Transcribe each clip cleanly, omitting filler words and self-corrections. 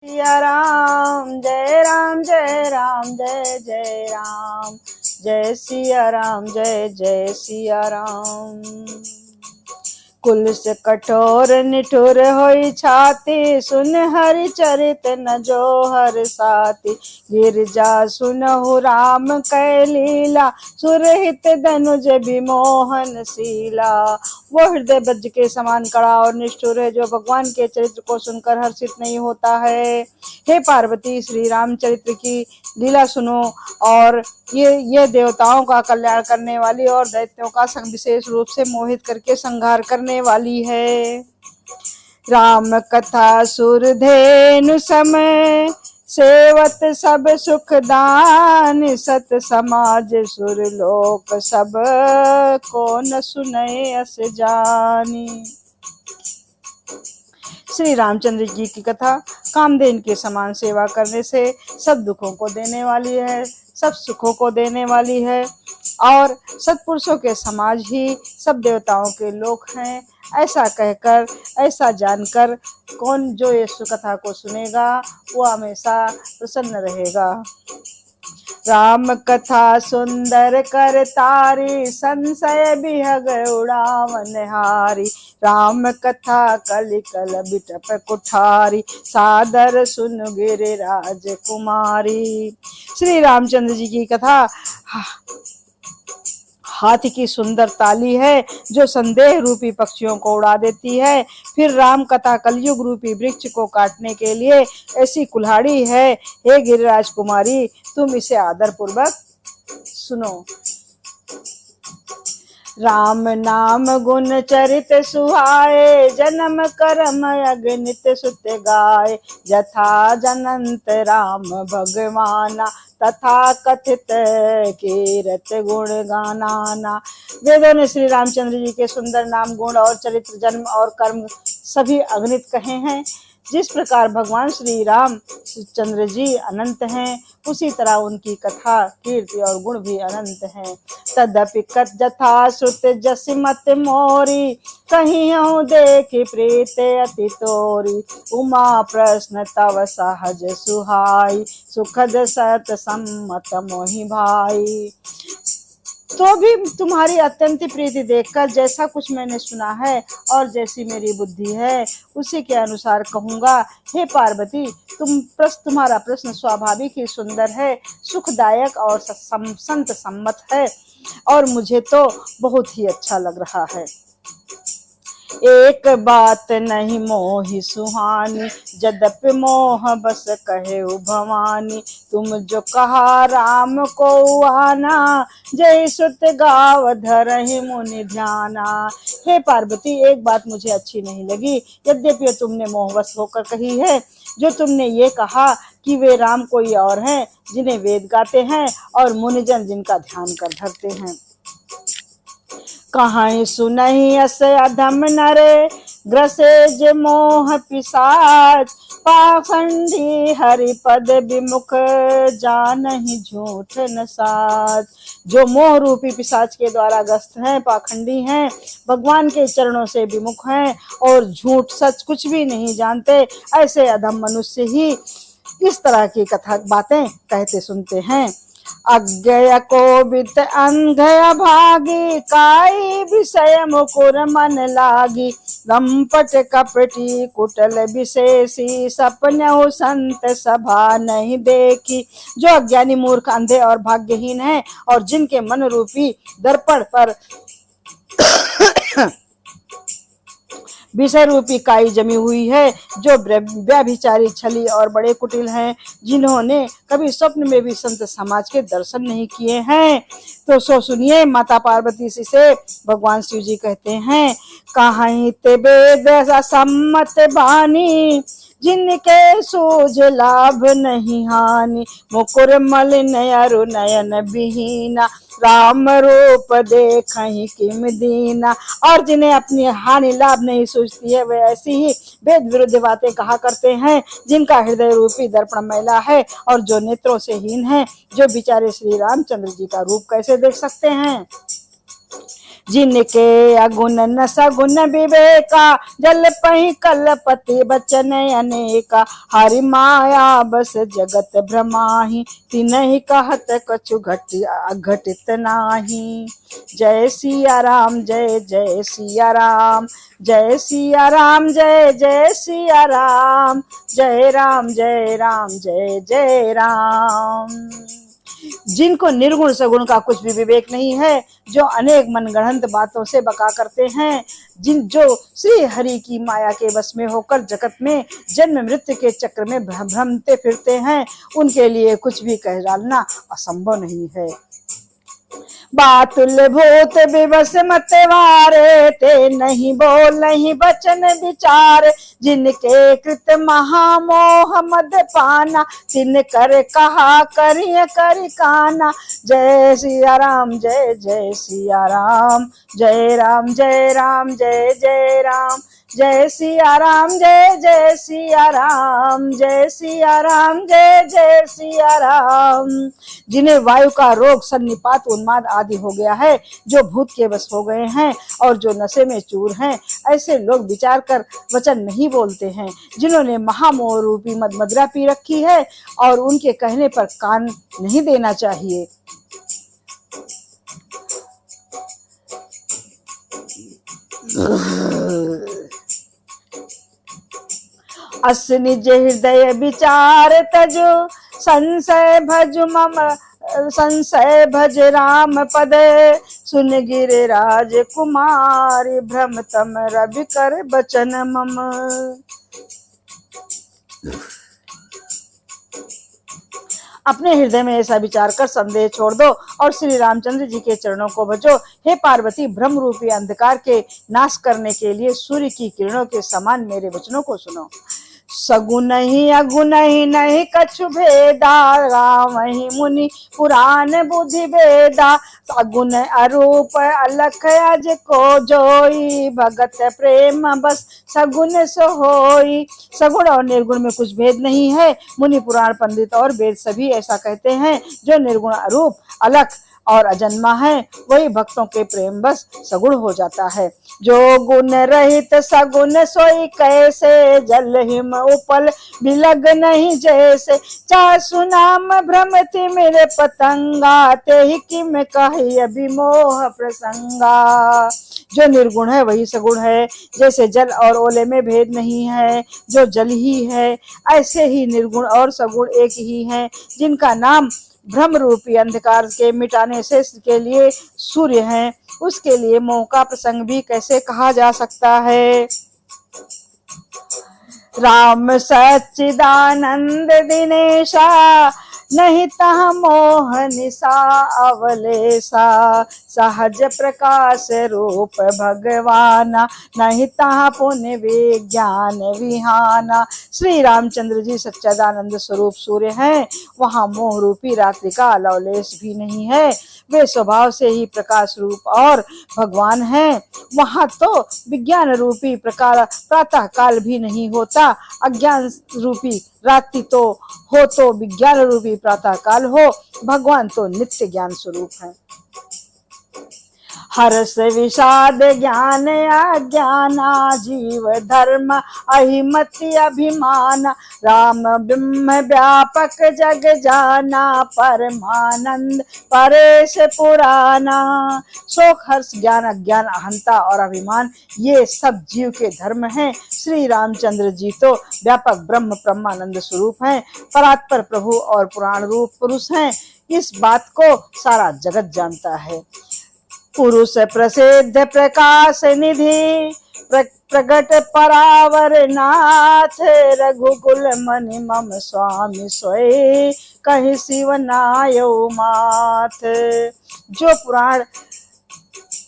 सिया राम जय राम जय राम जय जय राम, जय सिया राम जय जय सिया राम। कुल से कठोर निठुर होई छाती, सुन हरि चरित न जो हर साथी। गिरजा सुनहु राम कै लीला, सुरहित धनुज विमोहन शीला। वो हृदय वज्र के समान कड़ा और निष्ठुर है, जो भगवान के चरित्र को सुनकर हर्षित नहीं होता है। हे पार्वती, श्री रामचरित्र की लीला सुनो, और ये देवताओं का कल्याण करने वाली और दैत्यों का संग विशेष रूप से मोहित करके संहार करने वाली है। राम कथा सुरधेनु समय, सेवत सब सुख दान। सत समाज सुरलोक सब, को न सुनय अस जानी। श्री रामचंद्र जी की कथा कामधेन के समान सेवा करने से सब दुखों को देने वाली है, सब सुखों को देने वाली है, और सत्पुरुषों के समाज ही सब देवताओं के लोक हैं। ऐसा कहकर, ऐसा जानकर कौन जो ये कथा को सुनेगा वो हमेशा प्रसन्न रहेगा। राम कथा सुंदर कर तारी, संशय बिहग उड़ावन हारी। राम कथा कलि कल बिटप कुठारी, सादर सुन गिरिराज कुमारी। श्री रामचंद्र जी की कथा हाथी की सुंदर ताली है, जो संदेह रूपी पक्षियों को उड़ा देती है। फिर राम कथा कलयुग रूपी वृक्ष को काटने के लिए ऐसी कुल्हाड़ी है। हे गिरिराज कुमारी, तुम इसे आदर पूर्वक सुनो। राम नाम गुण चरित सुहाए, जन्म कर्म अगणित सुत गाय। जथा जनंत राम भगवाना, तथा कथित कीरत गुण गाना। वेदों ने श्री रामचंद्र जी के सुंदर नाम, गुण और चरित्र, जन्म और कर्म सभी अगणित कहे हैं। जिस प्रकार भगवान श्री राम चंद्र जी अनंत हैं, उसी तरह उनकी कथा, कीर्ति और गुण भी अनंत हैं। तदपि कथ जथा श्रुत जस मत मोरी, कहियों देखि प्रीत अति तोरी। उमा प्रश्न तव सहज सुहाई, सुखद सत सम्मत मोहि भाई। तो भी तुम्हारी अत्यंत प्रीति देखकर जैसा कुछ मैंने सुना है और जैसी मेरी बुद्धि है, उसी के अनुसार कहूँगा। हे पार्वती, तुम्हारा प्रश्न स्वाभाविक ही सुंदर है, सुखदायक और संत सम्मत है, और मुझे तो बहुत ही अच्छा लग रहा है। एक बात नहीं मोहि सुहानी, जद्यपि मोह बस कहे भवानी। तुम जो कहा राम को आना, जय सुत गाव धरहि मुनि ध्याना। हे पार्वती, एक बात मुझे अच्छी नहीं लगी, यद्यपि तुमने मोहवश होकर कही है। जो तुमने ये कहा कि वे राम कोई और हैं, जिन्हें वेद गाते हैं और मुनिजन जिनका ध्यान कर धरते हैं। कहीं सुनहि अस अधम नरे, ग्रसे जे मोह पिशाच। पाखंडी हरि पद विमुख, जानहि झूठ न साच। जो मोह रूपी पिशाच के द्वारा ग्रस्त हैं, पाखंडी हैं, भगवान के चरणों से विमुख हैं और झूठ सच कुछ भी नहीं जानते, ऐसे अधम मनुष्य ही इस तरह की कथा बातें कहते सुनते हैं। अज्ञय कोबित अंधय भागी, काई विषय मुकुर मन लागी। लंपट कपटी कुटल विशेषी, सपनहु संत सभा नहीं देखी। जो अज्ञानी मूर्ख अंधे और भाग्यहीन है, और जिनके मन रूपी दर्पण पर विषय रूपी काई जमी हुई है, जो व्यभिचारी, छली और बड़े कुटिल हैं, जिन्होंने कभी स्वप्न में भी संत समाज के दर्शन नहीं किए हैं। तो सो सुनिए, माता पार्वती से भगवान शिव जी कहते हैं, कहीं ते वेद असम्मत बानी, जिनके सूझ लाभ नहीं हानि। मुकुर मलिन अरु नयन विहीना, राम रूप देखहि किम दीना। और जिन्हें अपनी हानि लाभ नहीं सूझती है, वे ऐसी ही वेद विरुद्ध बातें कहा करते हैं, जिनका हृदय रूपी दर्पण मैला है और जो नेत्रों से हीन है। जो बेचारे श्री रामचंद्र जी का रूप कैसे देख सकते हैं। जिनके अगुण न सगुण विवेका, जल पहि कलपति बचन अनेका। हरि माया बस जगत भ्रमाहि, तिन्हि कहत कछु घटित नाही। जय सिया राम जय जय सिया राम, जय सिया राम जय जय सिया राम, जय राम जय राम जय जय राम। जिनको निर्गुण सगुण का कुछ भी विवेक नहीं है, जो अनेक मनगढ़ंत बातों से बका करते हैं, जो श्री हरि की माया के वश में होकर जगत में जन्म मृत्यु के चक्र में भ्रमते फिरते हैं, उनके लिए कुछ भी कह डालना असंभव नहीं है। बातुल भूत विवश मत वारे, ते नहीं बोल नहीं बचन विचार। जिनके कृत महामोह मद पाना, तिन कर कहा करिय करि काना। जय सिया राम जय जय सिया राम, जय राम जय राम जय जय राम, जय सिया राम जय जय सिया राम, जय सिया राम जय जय सिया राम। जिन्हें वायु का रोग, सन्निपात, उन्माद आदि हो गया है, जो भूत के वश हो गए हैं और जो नशे में चूर हैं, ऐसे लोग विचार कर वचन नहीं बोलते हैं। जिन्होंने महामोह रूपी मदमदिरा पी रखी है और उनके कहने पर कान नहीं देना चाहिए। अस निज हृदय विचार तजो, संशय भज राम पद। सुन गिरिराज कुमारी, भ्रम तम रवि कर बचन मम। अपने हृदय में ऐसा विचार कर संदेह छोड़ दो और श्री रामचंद्र जी के चरणों को भजो। हे पार्वती, भ्रम रूपी अंधकार के नाश करने के लिए सूर्य की किरणों के समान मेरे वचनों को सुनो। सगुन ही अगुन ही नहीं कछु भेदा, गावहि मुनि पुराण बुद्धि वेदा। अगुण अरूप अलख अज को जोई, भगत प्रेम बस सगुन सोई। सगुण और निर्गुण में कुछ भेद नहीं है। मुनि पुराण पंडित और वेद सभी ऐसा कहते हैं। जो निर्गुण अरूप अलख और अजन्मा है, वही भक्तों के प्रेम बस सगुण हो जाता है। जो गुण रहित सगुण सोई कैसे, जल हिम उपल बिलग नहीं जैसे। चासु नाम भ्रमति मेरे पतंगा, ते ही किम कही अभिमोह प्रसंगा। जो निर्गुण है वही सगुण है। जैसे जल और ओले में भेद नहीं है, जो जल ही है, ऐसे ही निर्गुण और सगुण एक ही है। जिनका नाम भ्रम रूपी अंधकार के मिटाने से के लिए सूर्य है, उसके लिए मोह का प्रसंग भी कैसे कहा जा सकता है। राम सच्चिदानंद दिनेशा, नहीं तह मोह निशा अवलेशा। सहज प्रकाश रूप भगवाना, नहीं तह पुण्य विज्ञान विहाना। श्री रामचंद्र जी सच्चिदानंद स्वरूप सूर्य हैं। वहाँ मोह रूपी रात्रि का लवलेश भी नहीं है। वे स्वभाव से ही प्रकाश रूप और भगवान हैं। वहाँ तो विज्ञान रूपी प्रकार प्रातः काल भी नहीं होता। अज्ञान रूपी रात्रि तो हो तो विज्ञान रूपी प्रातः काल हो। भगवान तो नित्य ज्ञान स्वरूप है। हर्ष विषाद ज्ञान अज्ञाना, जीव धर्म अहिमति अभिमान। राम ब्रह्म व्यापक जग जाना, परमानंद परेश पुराना। शोक हर्ष ज्ञान अज्ञान अहंता और अभिमान, ये सब जीव के धर्म हैं। श्री रामचंद्र जी तो व्यापक ब्रह्म ब्रह्मानंद स्वरूप हैं, परात्पर प्रभु और पुराण रूप पुरुष हैं। इस बात को सारा जगत जानता है। पुरुष प्रसिद्ध प्रकाश निधि, प्रगट परावर नाथ। रघुकुल मणि मम स्वामी सोई, कहीं शिव नायो माथ। जो पुराण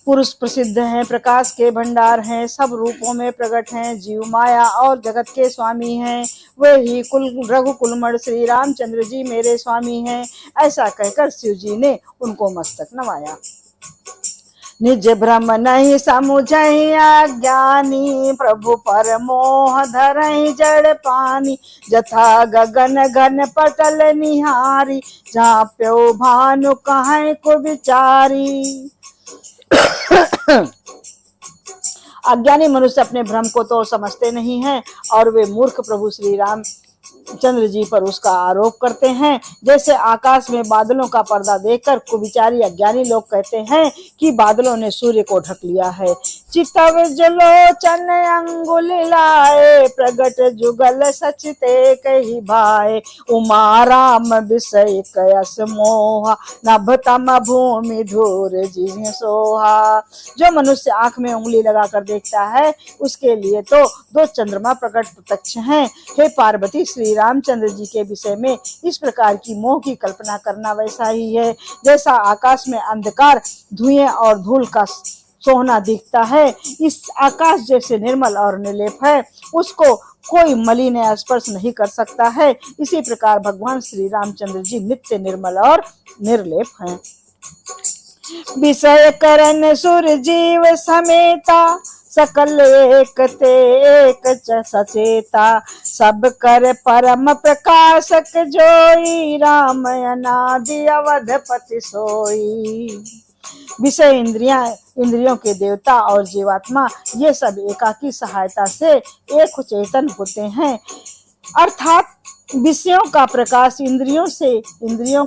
पुरुष प्रसिद्ध हैं, प्रकाश के भंडार हैं, सब रूपों में प्रकट हैं, जीव माया और जगत के स्वामी हैं, वे ही रघुकुलमण श्री रामचंद्र जी मेरे स्वामी हैं। ऐसा कहकर शिव जी ने उनको मस्तक नवाया। निज भ्रम नहीं समुझहि अज्ञानी, प्रभु पर मोह धरहि जड़ पानी। जथा गगन घन पटल निहारी, जहाँ प्यो भानु कहीं को विचारी। अज्ञानी मनुष्य अपने भ्रम को तो समझते नहीं हैं और वे मूर्ख प्रभु श्री राम चंद्र जी पर उसका आरोप करते हैं। जैसे आकाश में बादलों का पर्दा देखकर कुविचारी अज्ञानी लोग कहते हैं कि बादलों ने सूर्य को ढक लिया है। चितव जलोचन अंगुल लाए, प्रगट जुगल सचते कही भाए। उमा राम विषय कयस मोहा, नभ तम भूमि धूर जिन सोहा। जो मनुष्य आंख में उंगली लगाकर देखता है उसके लिए तो दो चंद्रमा प्रकट प्रत्यक्ष हैं। हे पार्वती, श्री रामचंद्र जी के विषय में इस प्रकार की मोह की कल्पना करना वैसा ही है जैसा आकाश में अंधकार, धुएं और धूल का सोहना दिखता है। इस आकाश जैसे निर्मल और निर्लेप है, उसको कोई मलिन स्पर्श नहीं कर सकता है। इसी प्रकार भगवान श्री रामचंद्र जी नित्य निर्मल और निर्लेप हैं। विषय करण सुर जीव समेता, सकल एक ते एक सचेता। सब कर परम प्रकाशक जोई, राम अनादि अवधपति सोई। विषय इंद्रियों के देवता और जीवात्मा ये सब एकाकी सहायता से एक चेतन होते हैं। अर्थात विषयों का प्रकाश इंद्रियों से, इंद्रियों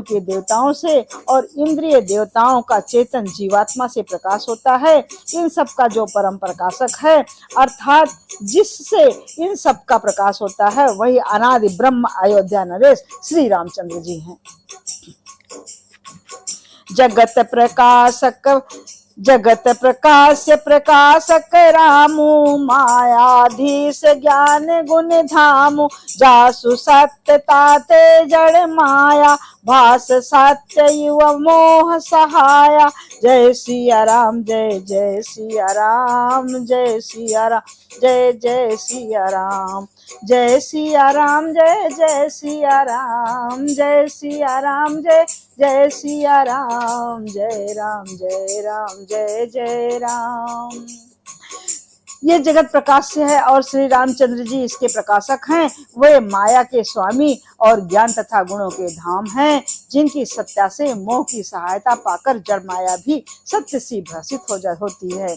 के देवताओं से और इंद्रिय देवताओं का चेतन जीवात्मा से प्रकाश होता है। इन सब का जो परम प्रकाशक है अर्थात जिससे इन सब का प्रकाश होता है वही अनादि ब्रह्म अयोध्या नरेश श्री रामचंद्र जी हैं। जगत प्रकाशक रामु, मायाधीश ज्ञान गुण धामु। जासु सत्य ताते जड़ माया, भास सत्य युव मोह सहाया। जय सिया राम जय जय सिया राम, जय सिया राम जय जय सिया राम, जय सिया राम जय जय सिया राम, जय सिया राम जय जय सिया राम, जय राम जय राम जय जय राम। ये जगत प्रकाश्य है और श्री रामचंद्र जी इसके प्रकाशक हैं। वे माया के स्वामी और ज्ञान तथा गुणों के धाम हैं, जिनकी सत्या से मोह की सहायता पाकर जड़ माया भी सत्य सी भाषित होती है।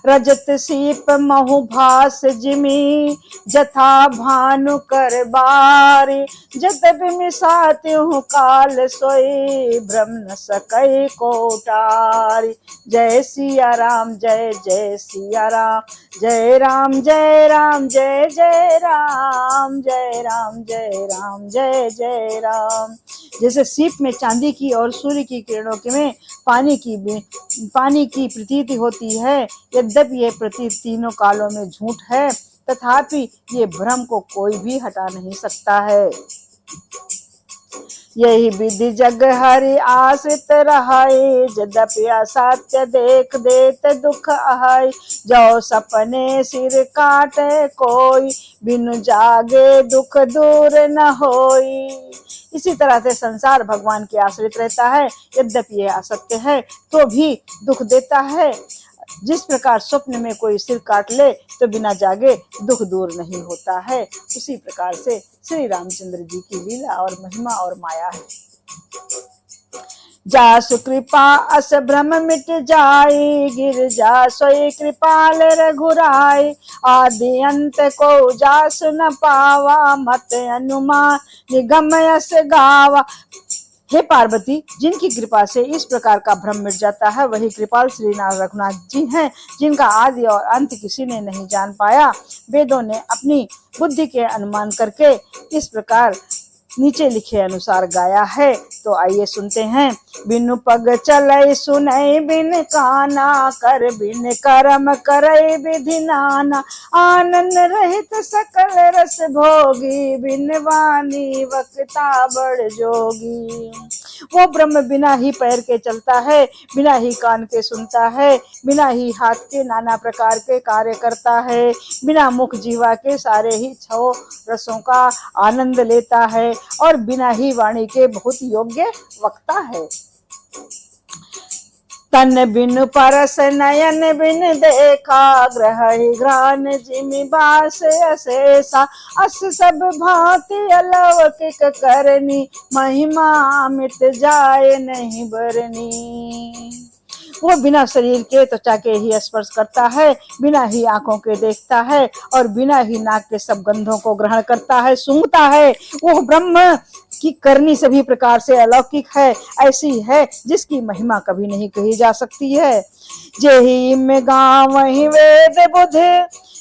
रजत सीप महु भास जिमी, जथा भानु कर बारी। जत बिमिसाति हूँ काल सोई, भ्रम न सकई कोटारी। जय सिया राम जय जय सिया राम, जय राम जय राम जय जय राम, जय राम जय राम जय जय राम। जैसे सीप में चांदी की और सूर्य की किरणों में पानी की प्रतीति होती है, यद्यपि ये प्रतीति तीनों कालों में झूठ है, तथापि ये भ्रम को कोई भी हटा नहीं सकता है। यही विधि जग हरि आश्रित रहाई, यद्यपि असत्य देख देत दुख आहाई। जो सपने सिर काटे कोई, बिनु जागे दुख दूर न होई। इसी तरह से संसार भगवान के आश्रित रहता है, यद्यपि यह असत्य है तो भी दुख देता है। जिस प्रकार स्वप्न में कोई सिर काट ले तो बिना जागे दुख दूर नहीं होता है, उसी प्रकार से श्री रामचंद्र जी की लीला और महिमा और माया है। जासु कृपा अस भ्रम मिट जाई, गिर जा सोई कृपाल रघुराई। आदि अंत को जासु न पावा, मत अनुमान निगम यस गावा। हे पार्वती, जिनकी कृपा से इस प्रकार का भ्रम मिट जाता है वही कृपाल श्री रघुनाथ जी हैं, जिनका आदि और अंत किसी ने नहीं जान पाया। वेदों ने अपनी बुद्धि के अनुमान करके इस प्रकार नीचे लिखे अनुसार गाया है, तो आइए सुनते हैं। बिनु पग चलई सुनई बिन काना, कर बिन कर्म करई विधि नाना। आनंद रहित सकल रस भोगी, बिन वाणी वक्ता बड़ जोगी। वो ब्रह्म बिना ही पैर के चलता है, बिना ही कान के सुनता है, बिना ही हाथ के नाना प्रकार के कार्य करता है, बिना मुख जीवा के सारे ही छह रसों का आनंद लेता है और बिना ही वाणी के बहुत योग्य वक्ता है। तन बिनु परस नयन बिन देखा, ग्रहहि घ्राण जिमि बास अशेषा। अस सब भांति अलौकिक करनी, महिमा मिट जाए नहीं बरनी। वो बिना शरीर के त्वचा के ही स्पर्श करता है, बिना ही आंखों के देखता है और बिना ही नाक के सब गंधों को ग्रहण करता है, सूंघता है। वो ब्रह्म की करनी सभी प्रकार से अलौकिक है, ऐसी है जिसकी महिमा कभी नहीं कही जा सकती है। जेहि में गावहि वेद बुध,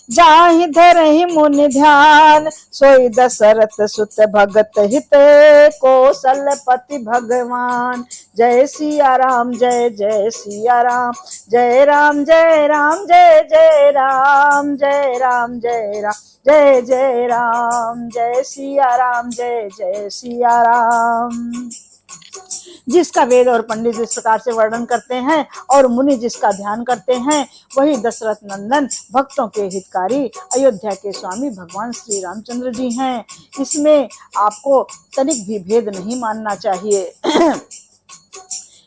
जाहि धरहि मुनि ध्यान, सोई दशरथ सुत भगत हित, कौशलपति भगवान। जय सिया राम, जय जय सिया राम, जय राम जय राम, जय जय राम, जय राम जय राम, जय जय राम, जय सिया राम, जय जय सिया राम। जिसका वेद और पंडित जिस प्रकार से वर्णन करते हैं और मुनि जिसका ध्यान करते हैं, वही दशरथ नंदन भक्तों के हितकारी अयोध्या के स्वामी भगवान श्री रामचंद्र जी हैं। इसमें आपको तनिक भी भेद नहीं मानना चाहिए।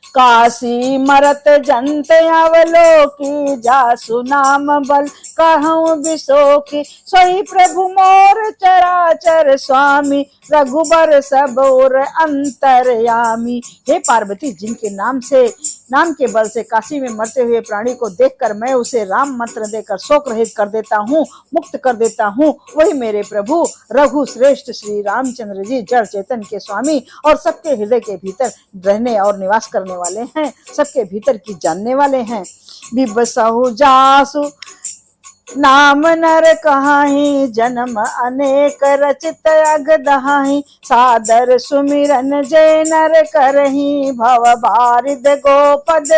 काशी मरत जंत अवलोकी, जासु नाम बल कहूँ बिसोखी, सोई प्रभु मोर चराचर स्वामी, रघुबर सब और अंतरयामी। हे पार्वती, जिनके नाम के बल से काशी में मरते हुए प्राणी को देखकर मैं उसे राम मंत्र देकर शोक रहित कर देता हूँ, मुक्त कर देता हूँ, वही मेरे प्रभु रघु श्रेष्ठ श्री रामचंद्र जी जड़ चेतन के स्वामी और सबके हृदय के भीतर रहने और निवास करने वाले हैं, सबके भीतर की जानने वाले हैं। बिबसहु जासु नाम नर कहाही, जन्म अनेक रचित अग दहाही, सादर सुमिरन जय नर करही, भव बारिद गोपद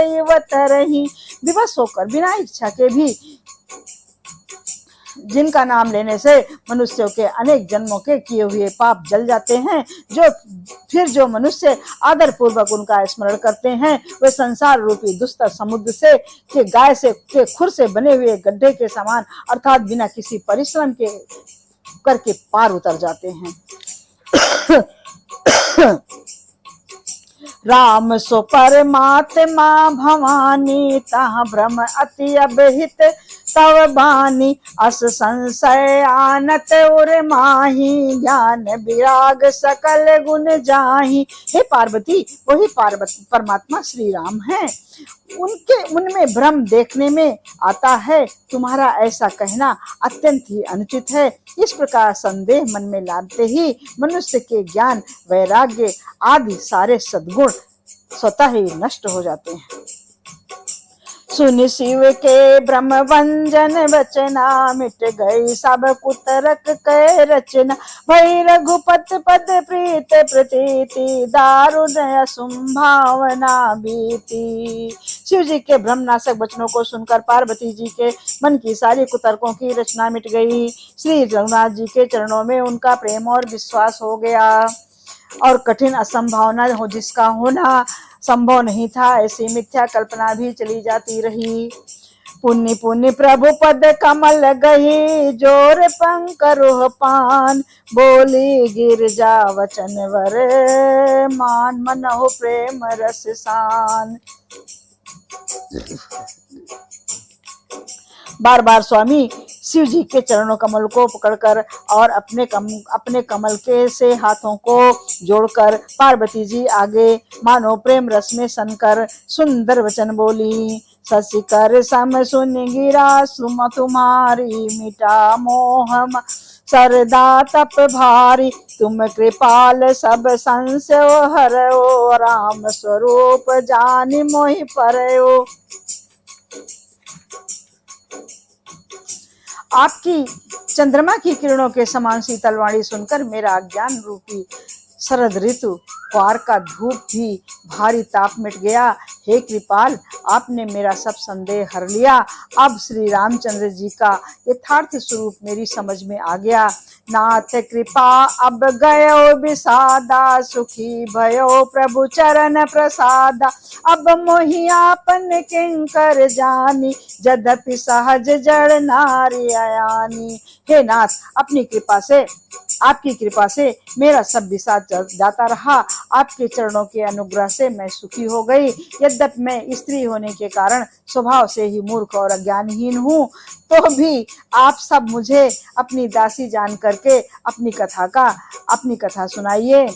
तरही। विवश होकर बिना इच्छा के भी जिनका नाम लेने से मनुष्यों के अनेक जन्मों के किए हुए पाप जल जाते हैं, जो मनुष्य आदर पूर्वक उनका स्मरण करते हैं, वे संसार रूपी दुस्तर समुद्र से के गाय से के खुर से बने हुए गड्ढे के समान अर्थात बिना किसी परिश्रम के करके पार उतर जाते हैं। राम सो परमात्मा भवानी, तहाँ भ्रम अति अबहित तव बानी, अस संशय आनत उर माही, ज्ञान विराग सकल गुण जाही। हे पार्वती, वही परमात्मा श्री राम हैं, उनमें भ्रम देखने में आता है। तुम्हारा ऐसा कहना अत्यंत ही अनुचित है। इस प्रकार संदेह मन में लाते ही मनुष्य के ज्ञान, वैराग्य आदि सारे सद्गुण स्वतः ही नष्ट हो जाते हैं। सुनि शिव के ब्रह्म भंजन वचना, मिट गई सब कुतरक कै रचना, भई रघुपत पद प्रीत प्रतीति, दारुण असुंभावना बीती। शिव जी के ब्रह्मनाशक वचनों को सुनकर पार्वती जी के मन की सारी कुतर्कों की रचना मिट गई। श्री रघुनाथ जी के चरणों में उनका प्रेम और विश्वास हो गया और कठिन असंभावना हो जिसका होना संभव नहीं था, ऐसी मिथ्या कल्पना भी चली जाती रही। पुण्य पुण्य प्रभु पद कमल गही, जोर पंकरुह पान, बोली गिरजा वचन वर मान, मनहु प्रेम रस सान। बार बार स्वामी शिव जी के चरणों कमल को पकड़कर और अपने कमल के से हाथों को जोड़कर पार्वती जी आगे मानो प्रेम रस में सनकर सुंदर वचन बोली। शशिकर सम सुन गिरा सुम तुम्हारी, मिटा मोह सरदा तप भारी, तुम कृपाल सब संशय हरओ, राम स्वरूप जानि मोहि परयो। आपकी चंद्रमा की किरणों के समान शीतल वाणी सुनकर मेरा अज्ञान रूपी शरद ऋतु पार का धूप भी भारी ताप मिट गया। हे कृपाल, आपने मेरा सब संदेह हर लिया। अब श्री रामचंद्र जी का यथार्थ स्वरूप मेरी समझ में आ गया। नाथ कृपा अब गयो विषादा, सुखी भयो प्रभु चरण प्रसादा, अब मोहि आपन किंकर जानी, यद्यपि सहज जड़ नारी अयानी। हे नाथ, अपनी कृपा से आपकी कृपा से मेरा सब विषाद जाता रहा। आपके चरणों के अनुग्रह से मैं सुखी हो गई। यद्यपि मैं स्त्री होने के कारण स्वभाव से ही मूर्ख और अज्ञानहीन हूँ, तो भी आप सब मुझे अपनी दासी जान करके अपनी कथा सुनाइए।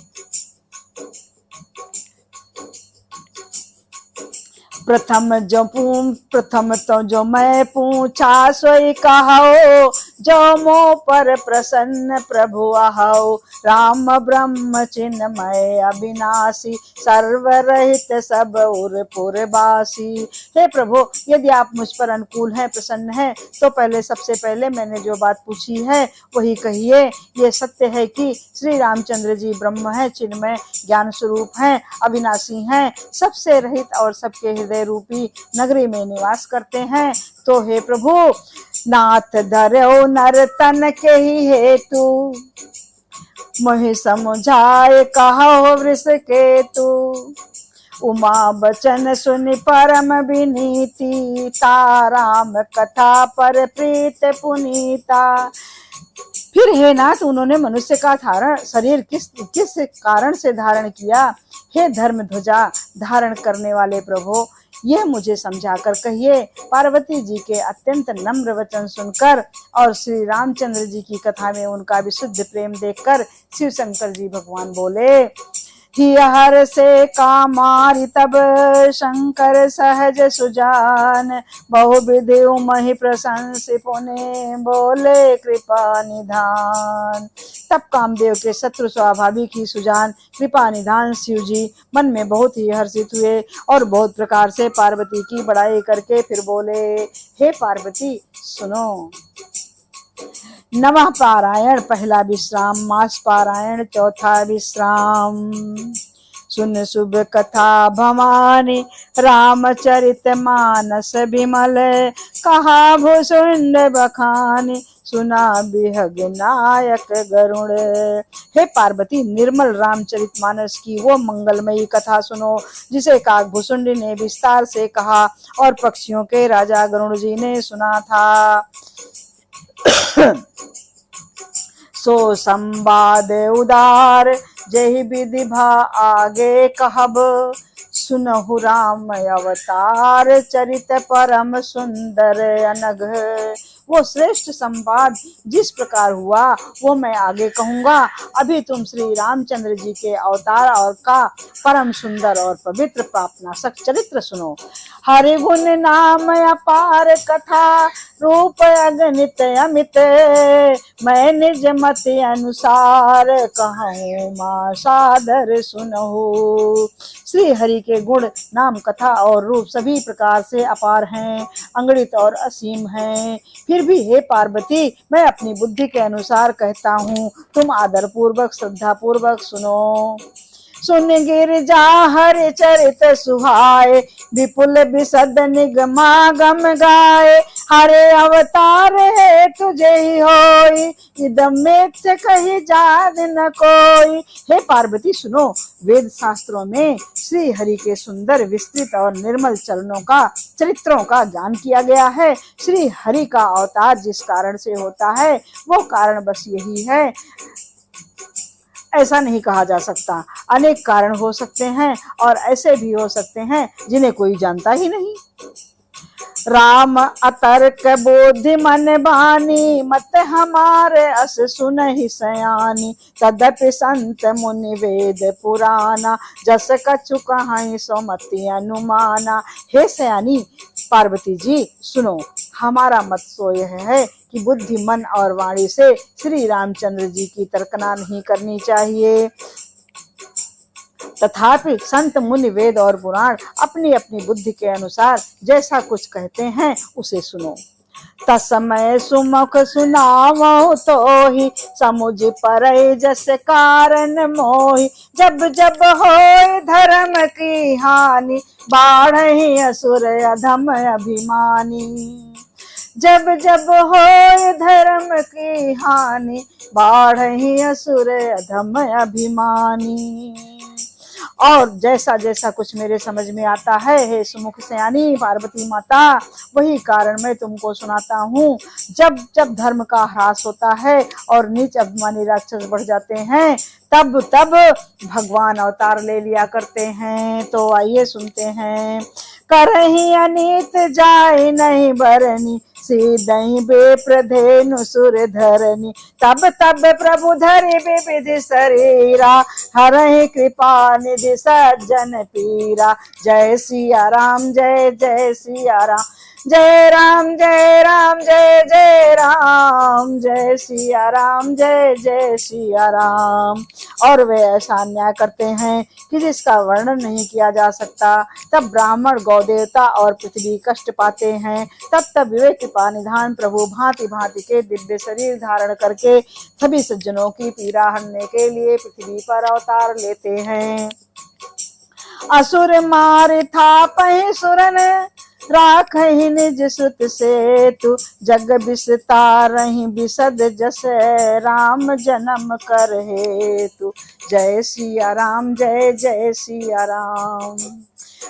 प्रथम तो जो मैं पूछा सोई कहो, जो मोह पर प्रसन्न प्रभु आहौ। राम ब्रह्म चिन्मय अविनाशी, सर्वरहित सब उर पुरवासी। हे प्रभु, यदि आप मुझ पर अनुकूल हैं, प्रसन्न हैं, तो पहले सबसे पहले मैंने जो बात पूछी है वही कहिए। ये सत्य है कि श्री रामचंद्र जी ब्रह्म है, चिन्मय ज्ञान स्वरूप हैं, अविनाशी हैं, सबसे रहित और सबके हृदय रूपी नगरी में निवास करते हैं। तो हे प्रभु, नाथ धरो नर तन के ही हेतु, मोहि समझाए कहो वृष केतु। उमा बचन सुनि परम विनीति, ताराम कथा पर प्रीत पुनीता। फिर हे नाथ, उन्होंने मनुष्य का शरीर किस किस कारण से धारण किया? हे धर्म ध्वजा धारण करने वाले प्रभु, यह मुझे समझा कर कहिए। पार्वती जी के अत्यंत नम्र वचन सुनकर और श्री रामचंद्र जी की कथा में उनका विशुद्ध प्रेम देखकर शिव शंकर जी भगवान बोले, हर से कामारि तब शंकर सहज सुजान, बहुविधि महि प्रशंसि पुनि बोले कृपा निधान। तब कामदेव के शत्रु स्वाभाविक ही सुजान कृपा निधान शिव जी मन में बहुत ही हर्षित हुए और बहुत प्रकार से पार्वती की बड़ाई करके फिर बोले, हे पार्वती सुनो। नवः पारायण पहला विश्राम, मास पारायण चौथा विश्राम। सुन शुभ कथा भवानी, रामचरित मानस विमल, कहा भूषुंड बखानी, सुना बिहग नायक गरुड़। हे पार्वती, निर्मल रामचरित मानस की वो मंगलमयी कथा सुनो जिसे काकभूषुंड ने विस्तार से कहा और पक्षियों के राजा गरुड़ जी ने सुना था। सो संवाद उदार जहि विधि भा आगे कहब, सुनहु राम अवतार चरित परम सुंदर अनघ। वो श्रेष्ठ संवाद जिस प्रकार हुआ वो मैं आगे कहूंगा। अभी तुम श्री रामचंद्र जी के अवतार और का परम सुंदर और पवित्र प्रापनाशक चरित्र सुनो। हरि गुण नाम अपार कथा, रूप अगणित अमित, मैं निज मत अनुसार कहूँ मां सादर सुनहु। श्री हरि के गुण नाम कथा और रूप सभी प्रकार से अपार हैं, अगणित और असीम हैं। फिर भी हे पार्वती, मैं अपनी बुद्धि के अनुसार कहता हूँ, तुम आदर पूर्वक श्रद्धा पूर्वक सुनो। सुन गिरिजा हरि चरित सुहाए, विपुल विशद निगमागम गाए, हरे अवतार है तुझे ही होई, इदम में से कही जाद न कोई। हे पार्वती सुनो, वेद शास्त्रों में श्री हरि के सुंदर विस्तृत और निर्मल चरित्रों का ज्ञान किया गया है। श्री हरि का अवतार जिस कारण से होता है वो कारण बस यही है, ऐसा नहीं कहा जा सकता। अनेक कारण हो सकते हैं और ऐसे भी हो सकते हैं जिन्हें कोई जानता ही नहीं। राम अतर्क बोधि मन बानी, मत हमारे अस सुनहि सयानी, तदपि संत मुनि वेद पुराना, जस कछु कहाई सो मति अनुमाना। हे सयानी पार्वती जी सुनो, हमारा मत तो यह है कि बुद्धि मन और वाणी से श्री रामचंद्र जी की तर्कना नहीं करनी चाहिए, तथापि संत मुनि वेद और पुराण अपनी अपनी बुद्धि के अनुसार जैसा कुछ कहते हैं उसे सुनो। तसमय सुमुख सुनावो तो ही, समुझ परै जस कारण मोहि, जब जब होय धर्म की हानि, बाढ़हि असुर अधम अभिमानी। जब जब होय धर्म की हानि, बाढ़हि असुर अधम अभिमानी। और जैसा जैसा कुछ मेरे समझ में आता है हे सुमुख सयानी पार्वती माता, वही कारण मैं तुमको सुनाता हूँ। जब जब धर्म का ह्रास होता है और नीच अभिमानी राक्षस बढ़ जाते हैं, तब तब भगवान अवतार ले लिया करते हैं। तो आइए सुनते हैं। करही अनीत जाय नहीं बरनी, सीदई बेप्रधेनु सुर धरनी, तब तब प्रभु धरि विविधि शरीरा, हरहि कृपा निधि सज्जन पीरा। जय सिया राम, जय जय सिया राम, जय राम जय राम, जय जय राम, जय सिया राम, जय जय सिया राम। और वे ऐसा अन्याय करते हैं कि जिसका वर्णन नहीं किया जा सकता। तब ब्राह्मण, गौ देवता और पृथ्वी कष्ट पाते हैं। तब तब विवेक कृपा निधान प्रभु भांति भांति के दिव्य शरीर धारण करके सभी सज्जनों की पीड़ा हरने के लिए पृथ्वी पर अवतार लेते हैं। असुर मार था पहि सुरन, राखहि निज सुत सेतु, जग विस्तारहि विशद जस, राम जन्म कर हेतु। जय सिया राम, जय जय सिया राम।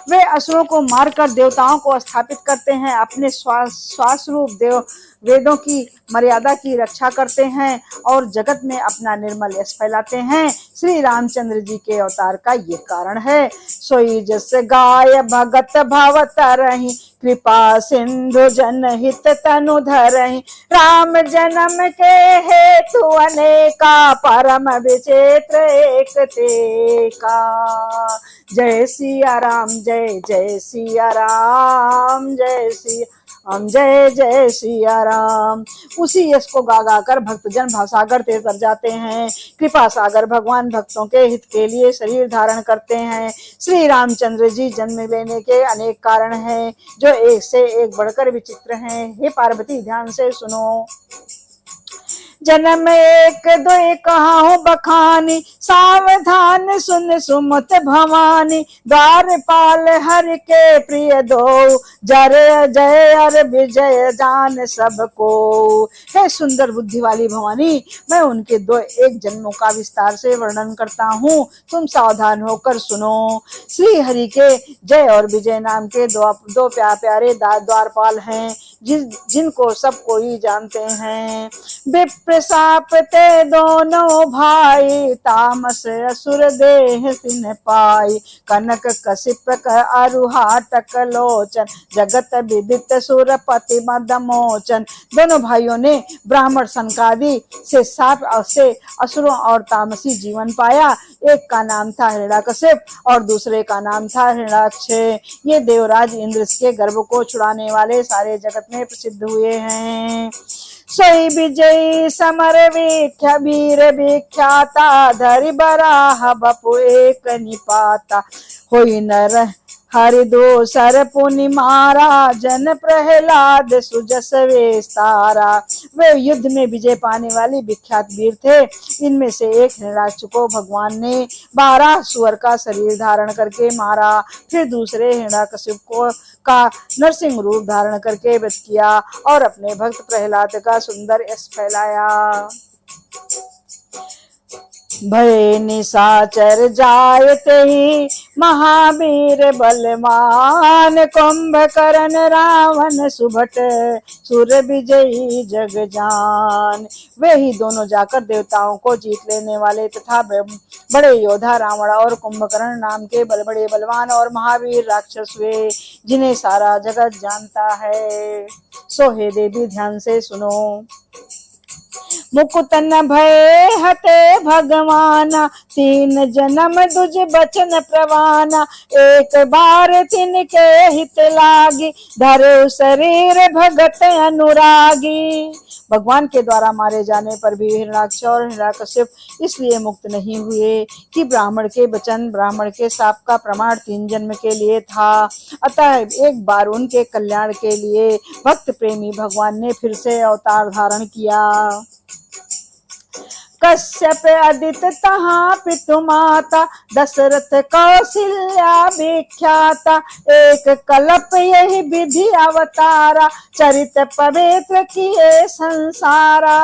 वे असुरों को मारकर देवताओं को स्थापित करते हैं, अपने श्वास रूप देव वेदों की मर्यादा की रक्षा करते हैं और जगत में अपना निर्मल यश फैलाते हैं। श्री रामचंद्र जी के अवतार का ये कारण है। सोई जस गाय भगत भव तरहि, कृपा सिंधु जनहित तनु धरहि। राम जन्म के हेतु अनेका, परम विचित्र एक तेका। जय सिया राम, जय जय सिया राम, जय सिया राम, जय जय सिया राम। उसी यश को गा गा कर भक्तजन भवसागर ते तर जाते हैं। कृपा सागर भगवान भक्तों के हित के लिए शरीर धारण करते हैं। श्री रामचंद्र जी जन्म लेने के अनेक कारण हैं, जो एक से एक बढ़कर विचित्र हैं। हे पार्वती, ध्यान से सुनो। जन्म एक दुई कहाहु बखानी, सावधान सुन सुमत भवानी। द्वारपाल हरि के प्रिय दो, जर जय अर विजय जान सबको। हे सुंदर बुद्धि वाली भवानी, मैं उनके दो एक जन्मों का विस्तार से वर्णन करता हूँ, तुम सावधान होकर सुनो। श्री हरि के जय और विजय नाम के दो प्यारे द्वारपाल हैं, जिनको सब कोई जानते हैं। विप्रशाप ते दोनों भाई, तामस असुर देह सिन पाई। कनक कशिप अरुहाटक लोचन, जगत विदित सुरपति मदमोचन। दोनों भाइयों ने ब्राह्मण सनकादि से साप से असुरों और तामसी जीवन पाया। एक का नाम था हिरण्यकशिप और दूसरे का नाम था हिरण्याक्ष। ये देवराज इंद्र के गर्भ को छुड़ाने वाले सारे जगत में प्रसिद्ध हुए हैं। सोई विजयी समर विख्या वीर विख्याता, धरि बराह बपु एक निपाता। होई नर हरि दोसर पुनि मारा, जन प्रहलाद सुजस विस्तारा। वे युद्ध में विजय पाने वाले विख्यात वीर थे। इनमें से एक हिरण्याक्ष को भगवान ने 12 सुअर का शरीर धारण करके मारा। फिर दूसरे हिरण्याकशिप को का नरसिंह रूप धारण करके वध किया और अपने भक्त प्रहलाद का सुंदर यश फैलाया। भय निशाचर जायते ही, महावीर बलवान। कुंभकर्ण रावण सुभट, सुर विजयी जग जान। वे ही दोनों जाकर देवताओं को जीत लेने वाले तथा बड़े योद्धा रावण और कुंभकर्ण नाम के बड़े बलवान और महावीर राक्षस हुए, जिन्हें सारा जगत जानता है। सो हे देवी, ध्यान से सुनो। मुकुतन भय हते भगवाना, 3 जन्म दुज बचन प्रवाना। एक बार तिनके हित लागी, धरो शरीर भगत अनुरागी। भगवान के द्वारा मारे जाने पर भी हिरण्याक्ष और हिरण्यकशिप इसलिए मुक्त नहीं हुए कि ब्राह्मण के वचन, ब्राह्मण के शाप का प्रमाण 3 जन्म के लिए था। अतः एक बार उनके कल्याण के लिए भक्त प्रेमी भगवान ने फिर से अवतार धारण किया। कश्यप अदित तहाँ पितु माता, दशरथ कौशल्या विख्याता। एक कल्प यही विधि अवतारा, चरित पवित्र किए संसारा।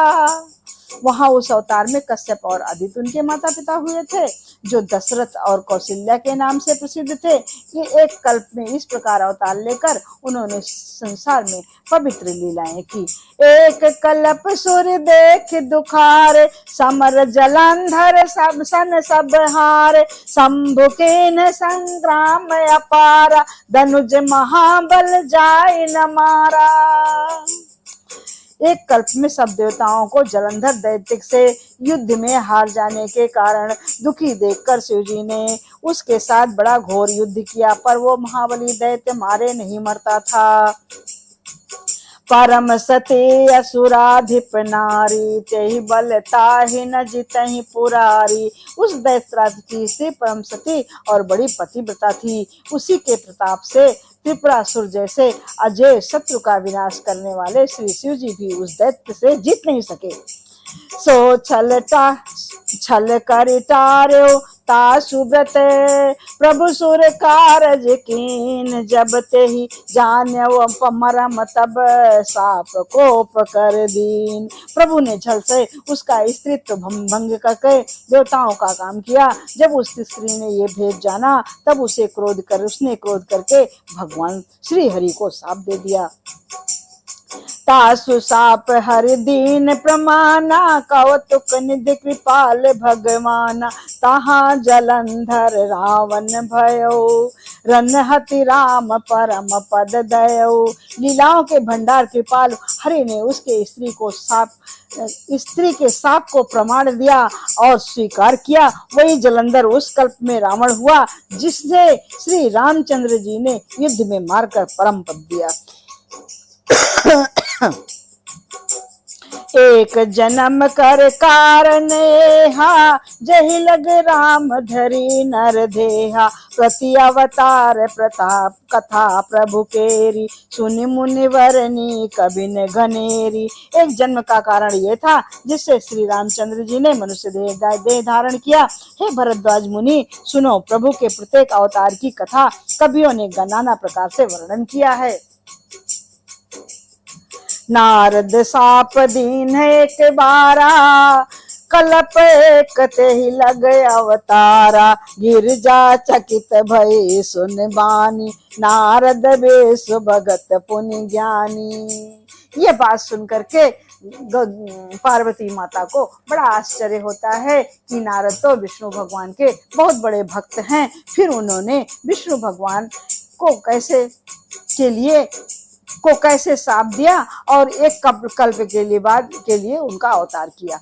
वहां उस अवतार में कश्यप और आदित्य उनके माता पिता हुए थे, जो दशरथ और कौशल्या के नाम से प्रसिद्ध थे। ये एक कल्प में इस प्रकार अवतार लेकर उन्होंने संसार में पवित्र लीलाएं की। एक कल्प सूर्य देख दुखारे, समर जलंधर सब सन सब हारे। शंभु के न संग्राम अपारा, धनुज महाबल जाय न मारा। एक कल्प में सब देवताओं को जलंधर दैत्य से युद्ध में हार जाने के कारण दुखी देखकर शिव जी ने उसके साथ बड़ा घोर युद्ध किया, पर वो महाबली दैत्य मारे नहीं मरता था। परम सती असुराधिप नारी, तेहि बल ताहि न जितहि पुरारी। उस दैत्य की स्त्री परम सती और बड़ी पतिव्रता थी। उसी के प्रताप से त्रिपुरासुर जैसे अजय शत्रु का विनाश करने वाले श्री शिव जी भी उस दैत्य से जीत नहीं सके। सो छल कर टार्यो तासु व्रत, प्रभु सुर कारज कीन। जब ते ही जान्यव मरम तब साप कोप कर दीन। प्रभु ने छल से उसका स्त्रीत्व भंग करके देवताओं का काम किया। जब उस स्त्री ने ये भेद जाना तब उसने क्रोध करके भगवान श्री हरि को शाप दे दिया। तासु साप हरि दीन प्रमाना, कौतुक निधि कृपाल भगवाना। तहाँ जलंधर रावण भयो, रनहति राम परम पद दयो। लीलाओं के भंडार कृपाल हरि ने उसके स्त्री के साप को प्रमाण दिया और स्वीकार किया। वही जलंधर उस कल्प में रावण हुआ जिससे श्री रामचंद्र जी ने युद्ध में मारकर परम पद दिया। एक जन्म कर कारण जही लग राम धरी नर देहा। प्रति अवतार प्रताप कथा प्रभु केरी, सुनि मुनि वरनी कभी न घनेरी। एक जन्म का कारण ये था जिससे श्री रामचंद्र जी ने मनुष्य देह धारण किया। हे भरद्वाज मुनि, सुनो, प्रभु के प्रत्येक अवतार की कथा कवियों ने नाना प्रकार से वर्णन किया है। नारद साप दीन एक बारा, कलप एक तेहि लग अवतारा। गिरजा चकित भई सुन बानी, नारद बेस भगत पुनि ज्ञानी। ये बात सुन करके पार्वती माता को बड़ा आश्चर्य होता है कि नारद तो विष्णु भगवान के बहुत बड़े भक्त हैं। फिर उन्होंने विष्णु भगवान को कैसे शाप दिया और एक कल्प के लिए उनका अवतार किया।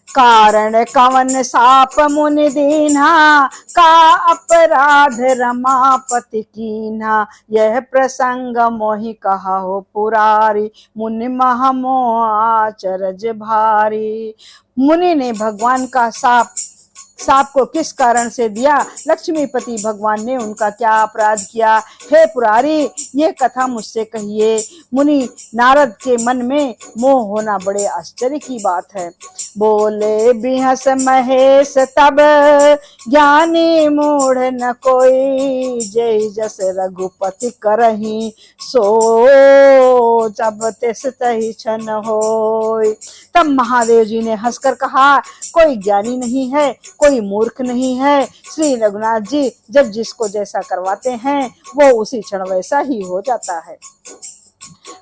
कारण कवन साप मुनि दीन्हा, का अपराध रमापति कीन्हा। यह प्रसंग मोहि कहा हो पुरारी, मुनि महमोह आचरज भारी। मुनि ने भगवान का साप को किस कारण से दिया, लक्ष्मीपति भगवान ने उनका क्या अपराध किया, हे पुरारी ये कथा मुझसे कहिए। मुनि नारद के मन में मोह होना बड़े आश्चर्य की बात है। बोले बिहस महेश तब, ज्ञानी मूढ़ न कोई। जय जस रघुपति करही, सो जब तिस तहि छन होय। तब महादेव जी ने हंसकर कहा, कोई ज्ञानी नहीं है, कोई मूर्ख नहीं है। श्री रघुनाथ जी जब जिसको जैसा करवाते हैं वो उसी क्षण वैसा ही हो जाता है।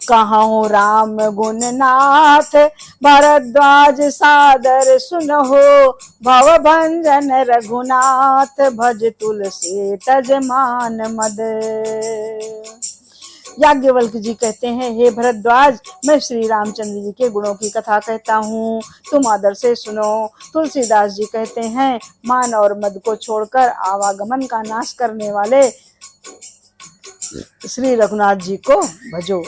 कहूँ राम गुण नाथ, भरद्वाज सादर सुनहो। भव भंजन रघुनाथ, भज तुलसी तज मान मद। याज्ञवल्क्य जी कहते हैं, हे भरद्वाज, मैं श्री रामचंद्र जी के गुणों की कथा कहता हूँ, तुम आदर से सुनो। तुलसीदास जी कहते हैं, मान और मद को छोड़कर आवागमन का नाश करने वाले श्री रघुनाथ जी को भजो।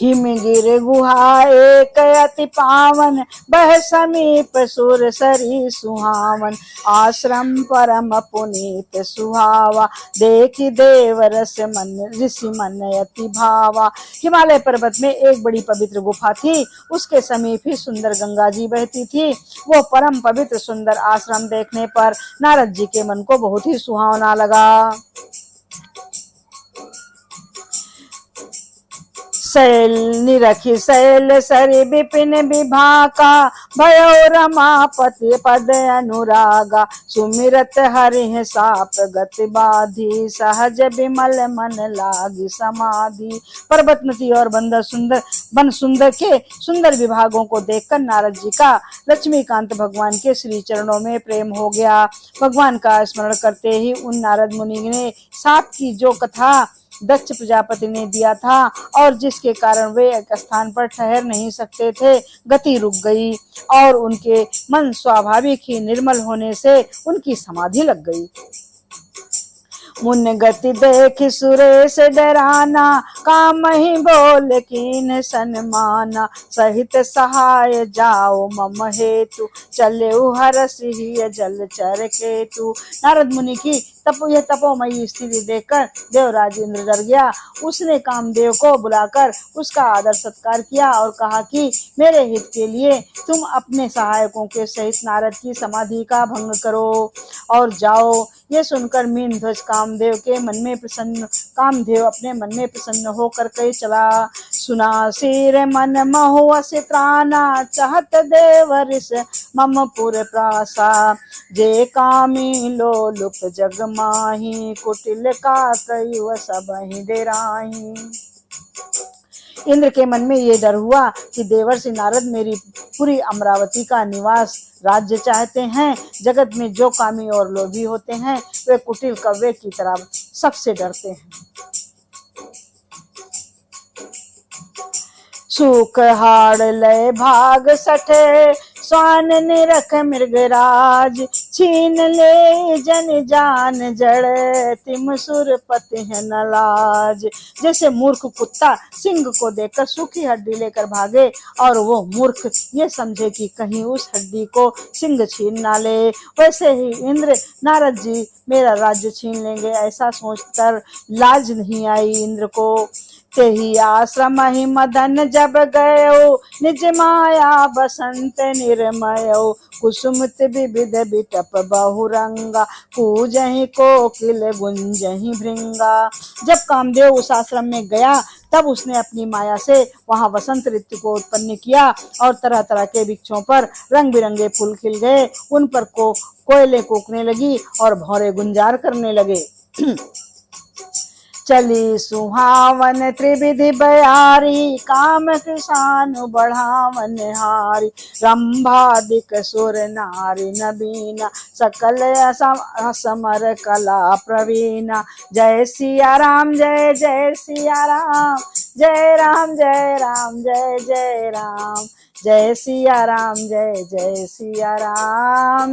हिम गिर गुहा एक अति पावन, बह समीप सुर सरी सुहावन। आश्रम परम पुनीत सुहावा, देखी देव रस मन ऋषि मन अति भावा। हिमालय पर्वत में एक बड़ी पवित्र गुफा थी, उसके समीप ही सुंदर गंगा जी बहती थी। वो परम पवित्र सुंदर आश्रम देखने पर नारद जी के मन को बहुत ही सुहावना लगा। शैल निरखी शैल सरि विपिन विभाका, भयो रमापति पद अनुरागा। सुमिरत हरिह साप गति बाधी, सहज विमल मन लागी समाधि। पर्वत नदी और वन सुंदर के सुंदर विभागों को देखकर नारद जी का लक्ष्मीकांत भगवान के श्री चरणों में प्रेम हो गया। भगवान का स्मरण करते ही उन नारद मुनि ने साप की जो कथा दक्ष प्रजापति ने दिया था और जिसके कारण वे एक स्थान पर ठहर नहीं सकते थे। गति रुक गई और उनके मन स्वाभाविक ही निर्मल होने से उनकी समाधि लग गई। मुन गति देख सुरेश डराना, काम ही बोल कीन सन्माना। सहित सहाय जाओ मम हेतु, चले हरस ही जलचर केतु। नारद मुनि की यह तपोमयी स्थिति देखकर देवराज इंद्र डर गया। उसने कामदेव को बुलाकर उसका आदर सत्कार किया और कहा कि मेरे हित के लिए तुम अपने सहायकों के सहित नारद की समाधि का भंग करो और जाओ। ये सुनकर मीन ध्वज कामदेव अपने मन में प्रसन्न होकर कही चला। सुना सिर मन महुअस त्राना, चाहत देव ऋष मम पुर प्रासा। जे कामी लोलुप जग माही, कुटिल का कई व सबहि डेराही। इंद्र के मन में ये डर हुआ कि देवर्षि नारद मेरी पूरी अमरावती का निवास राज्य चाहते हैं। जगत में जो कामी और लोभी होते हैं वे कुटिल कव्वे की तरह सबसे डरते हैं। सूख हाड़ लय भाग सठे, स्वान निरख मृगराज। छीन ले जन जान जड़, तिम सुरपति है नलाज। जैसे मूर्ख कुत्ता सिंह को देखकर सूखी हड्डी लेकर भागे और वो मूर्ख ये समझे कि कहीं उस हड्डी को सिंह छीन ना ले, वैसे ही इंद्र नारद जी मेरा राज्य छीन लेंगे ऐसा सोचकर लाज नहीं आई इंद्र को। तेहि आश्रम ही मदन जब गयो, निज माया बसंत निर्मयो। कुसुमत विविध बिटप बहुरंगा, कूजहि कोकिल गुंजहि भृंगा। जब कामदेव उस आश्रम में गया तब उसने अपनी माया से वहां वसंत ऋतु को उत्पन्न किया और तरह तरह के वृक्षों पर रंग बिरंगे फूल खिल गए। उन पर कोयले कूकने लगी और भौरे गुंजार करने लगे। चली सुहावन त्रिविधि बयारी, काम किसान बढ़ावन हारी। रंभादिक सुर नारी नबीना, सकल असमर कला प्रवीणा। जय सिया राम जय जय सिया राम, जय राम जय राम जय जय राम। जय सिया राम जय जय सिया राम।